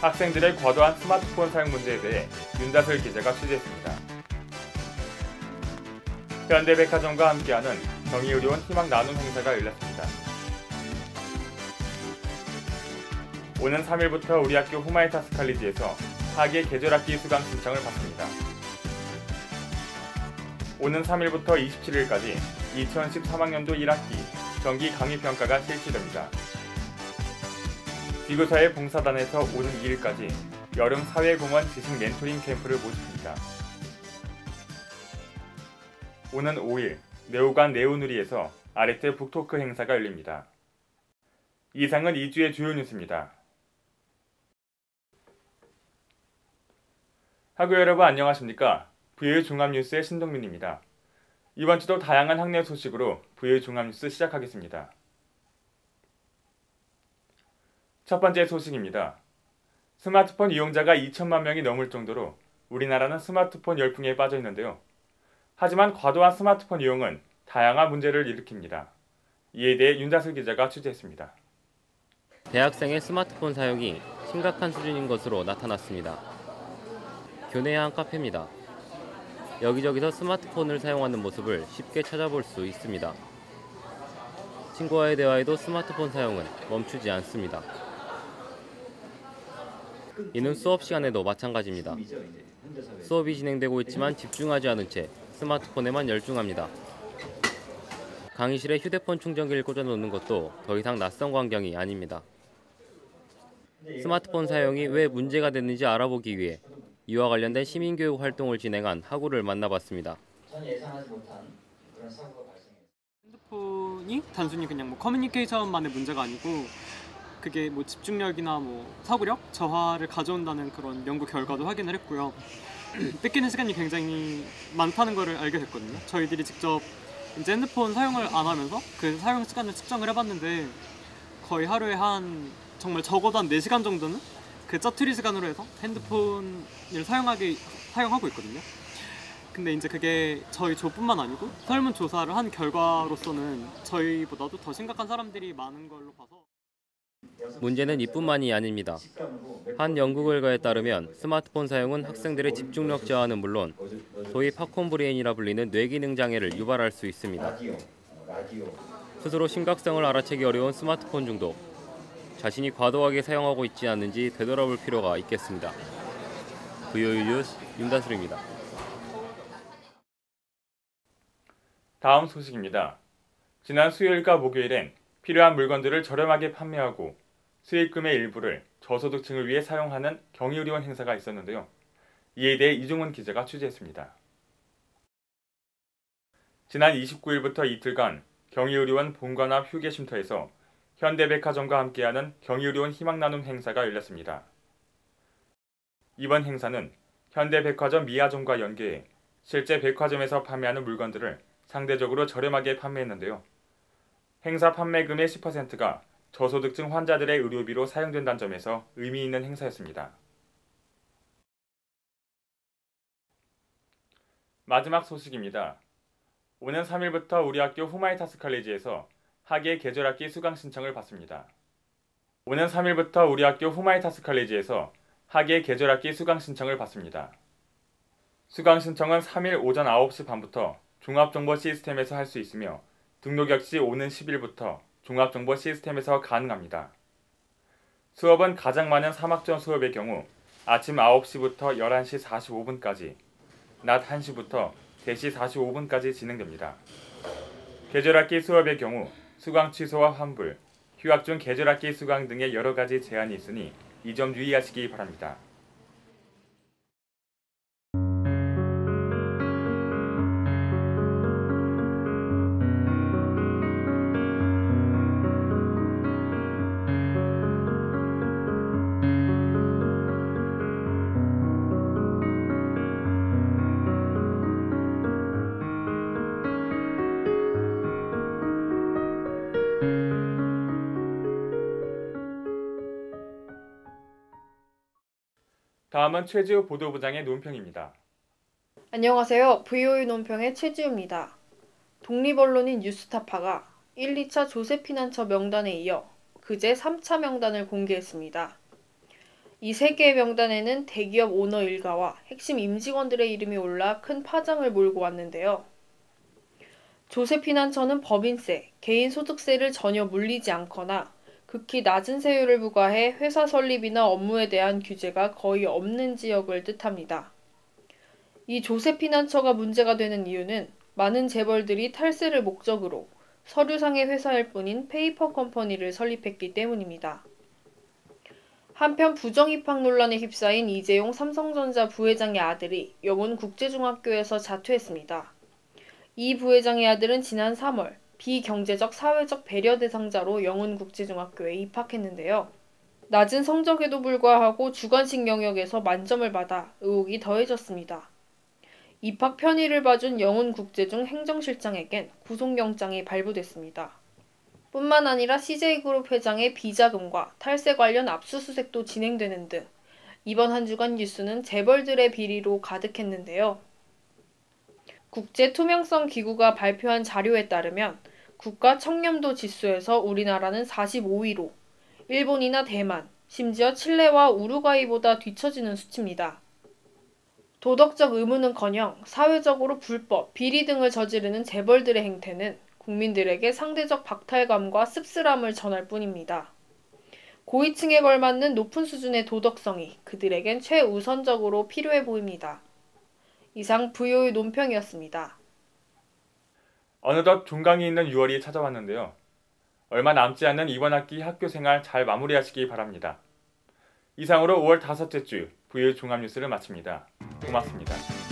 학생들의 과도한 스마트폰 사용 문제에 대해 윤다슬 기자가 취재했습니다. 현대백화점과 함께하는 경희의료원 희망 나눔 행사가 열렸습니다. 오는 3일부터 우리 학교 후마이타스 칼리지에서 하계 계절학기 수강 신청을 받습니다. 오는 3일부터 27일까지 2013학년도 1학기 정기 강의평가가 실시됩니다. 지구사회 봉사단에서 오는 2일까지 여름 사회공헌 지식 멘토링 캠프를 모집합니다. 오는 5일 네오관 네오누리에서 아레테 북토크 행사가 열립니다. 이상은 2주의 주요 뉴스입니다. 학우 여러분 안녕하십니까? VOE 종합뉴스의 신동민입니다. 이번 주도 다양한 학내 소식으로 VOE 종합뉴스 시작하겠습니다. 첫 번째 소식입니다. 스마트폰 이용자가 2천만 명이 넘을 정도로 우리나라는 스마트폰 열풍에 빠져 있는데요. 하지만 과도한 스마트폰 이용은 다양한 문제를 일으킵니다. 이에 대해 윤다슬 기자가 취재했습니다. 대학생의 스마트폰 사용이 심각한 수준인 것으로 나타났습니다. 교내의 한 카페입니다. 여기저기서 스마트폰을 사용하는 모습을 쉽게 찾아볼 수 있습니다. 친구와의 대화에도 스마트폰 사용은 멈추지 않습니다. 이는 수업 시간에도 마찬가지입니다. 수업이 진행되고 있지만 집중하지 않은 채 스마트폰에만 열중합니다. 강의실에 휴대폰 충전기를 꽂아놓는 것도 더 이상 낯선 광경이 아닙니다. 스마트폰 사용이 왜 문제가 됐는지 알아보기 위해 이와 관련된 시민교육 활동을 진행한 학우를 만나봤습니다. 전혀 예상하지 못한 그런 사고가 발생했습니다. 핸드폰이 단순히 그냥 커뮤니케이션만의 문제가 아니고 그게 집중력이나 사고력, 저하를 가져온다는 그런 연구 결과도 확인을 했고요. 뺏기는 시간이 굉장히 많다는 것을 알게 됐거든요. 저희들이 직접 이제 핸드폰 사용을 안 하면서 그 사용 시간을 측정을 해봤는데 거의 하루에 정말 적어도 한 4시간 정도는 그 짜투리 시간으로 해서 핸드폰을 사용하고 있거든요. 근데 이제 그게 저희 조뿐만 아니고 설문조사를 한 결과로서는 저희보다도 더 심각한 사람들이 많은 걸로 봐서 문제는 이뿐만이 아닙니다. 한 연구 결과에 따르면 스마트폰 사용은 학생들의 집중력 저하는 물론 소위 팝콘 브레인이라 불리는 뇌기능 장애를 유발할 수 있습니다. 스스로 심각성을 알아채기 어려운 스마트폰 중독. 자신이 과도하게 사용하고 있지 않는지 되돌아볼 필요가 있겠습니다. VOE 뉴스 윤다슬입니다. 다음 소식입니다. 지난 수요일과 목요일엔 필요한 물건들을 저렴하게 판매하고 수익금의 일부를 저소득층을 위해 사용하는 경희의료원 행사가 있었는데요. 이에 대해 이종훈 기자가 취재했습니다. 지난 29일부터 이틀간 경희의료원 본관앞 휴게쉼터에서 현대백화점과 함께하는 경희의료원 희망나눔 행사가 열렸습니다. 이번 행사는 현대백화점 미아점과 연계해 실제 백화점에서 판매하는 물건들을 상대적으로 저렴하게 판매했는데요. 행사 판매금의 10%가 저소득층 환자들의 의료비로 사용된다는 점에서 의미 있는 행사였습니다. 마지막 소식입니다. 오는 3일부터 우리 학교 후마이타스 칼리지에서 하계 계절학기 수강 신청을 받습니다. 오는 3일부터 우리 학교 후마이타스 칼리지에서 하계 계절학기 수강 신청을 받습니다. 수강 신청은 3일 오전 9시 반부터 종합정보 시스템에서 할 수 있으며 등록 역시 오는 10일부터 종합정보 시스템에서 가능합니다. 수업은 가장 많은 3학점 수업의 경우 아침 9시부터 11시 45분까지, 낮 1시부터 3시 45분까지 진행됩니다. 계절학기 수업의 경우 수강 취소와 환불, 휴학 중 계절학기 수강 등의 여러 가지 제한이 있으니 이 점 유의하시기 바랍니다. 다음은 최지우 보도부장의 논평입니다. 안녕하세요. VOE 논평의 최지우입니다. 독립언론인 뉴스타파가 1, 2차 조세 피난처 명단에 이어 그제 3차 명단을 공개했습니다. 이 3개의 명단에는 대기업 오너 일가와 핵심 임직원들의 이름이 올라 큰 파장을 몰고 왔는데요. 조세피난처는 법인세, 개인소득세를 전혀 물리지 않거나 극히 낮은 세율을 부과해 회사 설립이나 업무에 대한 규제가 거의 없는 지역을 뜻합니다. 이 조세피난처가 문제가 되는 이유는 많은 재벌들이 탈세를 목적으로 서류상의 회사일 뿐인 페이퍼 컴퍼니를 설립했기 때문입니다. 한편 부정입학 논란에 휩싸인 이재용 삼성전자 부회장의 아들이 영훈국제중학교에서 자퇴했습니다. 이 부회장의 아들은 지난 3월 비경제적 사회적 배려 대상자로 영훈국제중학교에 입학했는데요. 낮은 성적에도 불구하고 주관식 영역에서 만점을 받아 의혹이 더해졌습니다. 입학 편의를 봐준 영훈국제중 행정실장에겐 구속영장이 발부됐습니다. 뿐만 아니라 CJ그룹 회장의 비자금과 탈세 관련 압수수색도 진행되는 등 이번 한 주간 뉴스는 재벌들의 비리로 가득했는데요. 국제투명성기구가 발표한 자료에 따르면 국가 청렴도 지수에서 우리나라는 45위로 일본이나 대만, 심지어 칠레와 우루과이보다 뒤처지는 수치입니다. 도덕적 의무는커녕 사회적으로 불법, 비리 등을 저지르는 재벌들의 행태는 국민들에게 상대적 박탈감과 씁쓸함을 전할 뿐입니다. 고위층에 걸맞는 높은 수준의 도덕성이 그들에겐 최우선적으로 필요해 보입니다. 이상 VO의 논평이었습니다. 어느덧 종강이 있는 6월이 찾아왔는데요. 얼마 남지 않는 이번 학기 학교생활 잘 마무리하시기 바랍니다. 이상으로 5월 5째 주 VO 종합뉴스를 마칩니다. 고맙습니다.